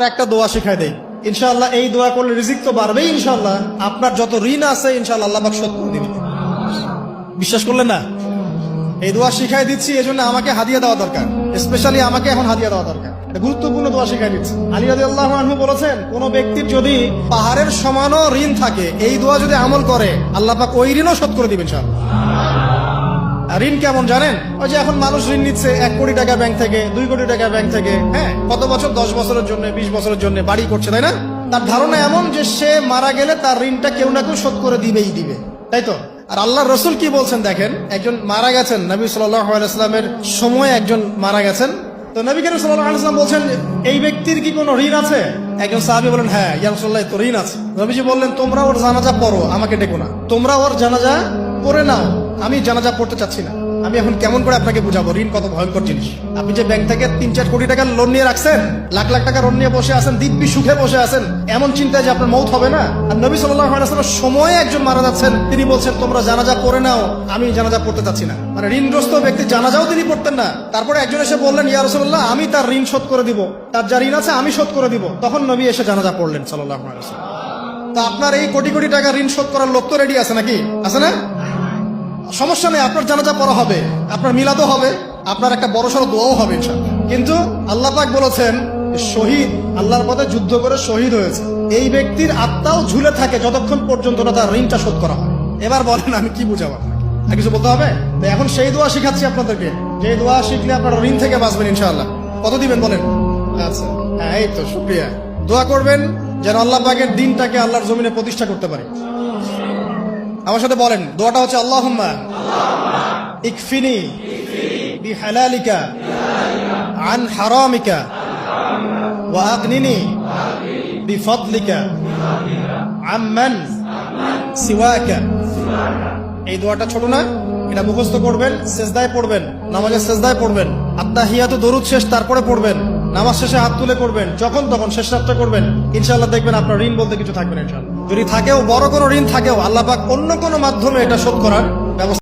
একটা দোয়া শিখাই দেই, ইনশাআল্লাহ এই দোয়া করলে রিজিক তো বাড়বেই ইনশাআল্লাহ। আপনার যত ঋণ আছে ইনশাআল্লাহ আল্লাহ পাক শোধ করে দিবেন। বিশ্বাস করলেন না? এই দোয়া শিখাই দিচ্ছি, এজন্য আমাকে হাদিয়া দেওয়া দরকার, স্পেশালি আমাকে এখন হাদিয়া দেওয়া দরকার। এটা গুরুত্বপূর্ণ দোয়া শিখাই দিচ্ছি। আলী রাদিয়াল্লাহু আনহু বলেছেন, কোন ব্যক্তির যদি পাহাড়ের সমানও ঋণ থাকে, এই দোয়া যদি আমল করে আল্লাহ পাক ওই ঋণও শোধ করে দিবেন ইনশাআল্লাহ। ঋণ কেমন জানেন? ওই যে এখন মানুষ ঋণ নিচ্ছে 1 কোটি টাকা ব্যাংক থেকে, 2 কোটি টাকা ব্যাংক থেকে, হ্যাঁ, কত বছর, 10 বছরের জন্য, 20 বছরের জন্য বাড়ি করছে, তাই না? তার ধারণা এমন যে সে মারা গেলে তার ঋণটা কেউ না কেউ শোধ করে দিবেই দিবে, তাই তো? আর আল্লাহর রাসূল কি বলছেন দেখেন, একজন মারা গেছেন, নবী সাল্লাল্লাহু আলাইহি ওয়াসাল্লামের সময় একজন মারা গেছেন। তো নবী করিম সাল্লাল্লাহু আলাইহি ওয়াসাল্লাম বলছেন, এই ব্যক্তির কি কোনো ঋণ আছে? একজন সাহাবী বলেন, হ্যাঁ ইয়া রাসূলুল্লাহ, তো ঋণ আছে। নবীজি বললেন, তোমরা ওর জানাজা পড়ো, আমাকে ডেকো না। তোমরা ওর জানাজা পড়ে নাও, আমি জানাজা পড়তে চাচ্ছি না। আমি এখন কেমন করে আপনাকে বুঝাবো ঋণ কত ভয়ঙ্কর জিনিস? আপনি যে ব্যাংক থেকে 3-4 কোটি টাকার লোন নিয়ে রাখছেন, লাখ লাখ টাকা লোন নিয়ে বসে আছেন, দিব্যি সুখে বসে আছেন, এমন চিন্তায় যে আপনার মৌত হবে না। আর নবী সাল্লাল্লাহু আলাইহি ওয়াসাল্লাম সময়ে একজন মারা যাচ্ছেন, তিনি বলছেন তোমরা জানাজা পড়ে নাও, আমি জানাজা পড়তে চাচ্ছি না। মানে ঋণগ্রস্ত ব্যক্তি জানাজাও তিনি পড়তেন না। তারপরে একজন এসে বললেন, ইয়া রাসূলুল্লাহ, আমি তার ঋণ শোধ করে দিব, তার যা ঋণ আছে আমি শোধ করে দিব। তখন নবী এসে জানাজা পড়লেন সাল্লাল্লাহু আলাইহি ওয়াসাল্লাম। তা আপনার এই কোটি কোটি টাকা ঋণ শোধ করার লোক তো রেডি আছে নাকি? আছে না? সমস্যা নেই, আপনার জানাজা পড়া হবে, আপনার মিলাদও হবে, আপনার একটা বড়সড় দোয়াও হবে ইনশাআল্লাহ। কিন্তু আল্লাহ পাক বলেছেন, শহীদ, আল্লাহর পথে যুদ্ধ করে শহীদ হয়েছে, এই ব্যক্তির আত্মাও ঝুলে থাকে যতক্ষণ পর্যন্ত না তার ঋণটা শোধ করা হয়। এবার বলেন আমি কি বুঝাবো আপনাকে? আর কিছু বলতে হবে? তো এখন সেই দোয়া শিখাচ্ছি আপনাদেরকে, যে দোয়া শিখলে আপনার ঋণ থেকে বাঁচবেন ইনশাআল্লাহ। কত দিবেন বলেন? আচ্ছা, হ্যাঁ, এই তো শুকরিয়া। দোয়া করবেন যেন আল্লাহ পাকের দিনটাকে আল্লাহর জমিনে প্রতিষ্ঠা করতে পারে। আমার সাথে বলেন, দোয়াটা হচ্ছে, আল্লাহুম্মা ইকফিনি বিহালালিকা আন হারামিকা ওয়া আগনিনি বিফদলিকা আম্মান সিওয়াকা। এই দোয়াটা ছোট না, এটা মুখস্থ করবেন, সেজদায় পড়বেন, নামাজের সেজদায় পড়বেন, আত্তাহিয়াতু দরুদ শেষ তারপরে পড়বেন, নামাজ শেষে হাত তুলে করবেন, যখন তখন শেষ রাতটা করবেন, ইনশাআল্লাহ দেখবেন আপনার ঋণ বলতে কিছু থাকবে না ইনশাআল্লাহ। যদি থাকেও, বড় কোনো ঋণ থাকেও, আল্লাহ পাক অন্য কোনো মাধ্যমে এটা শোধ করার ব্যবস্থা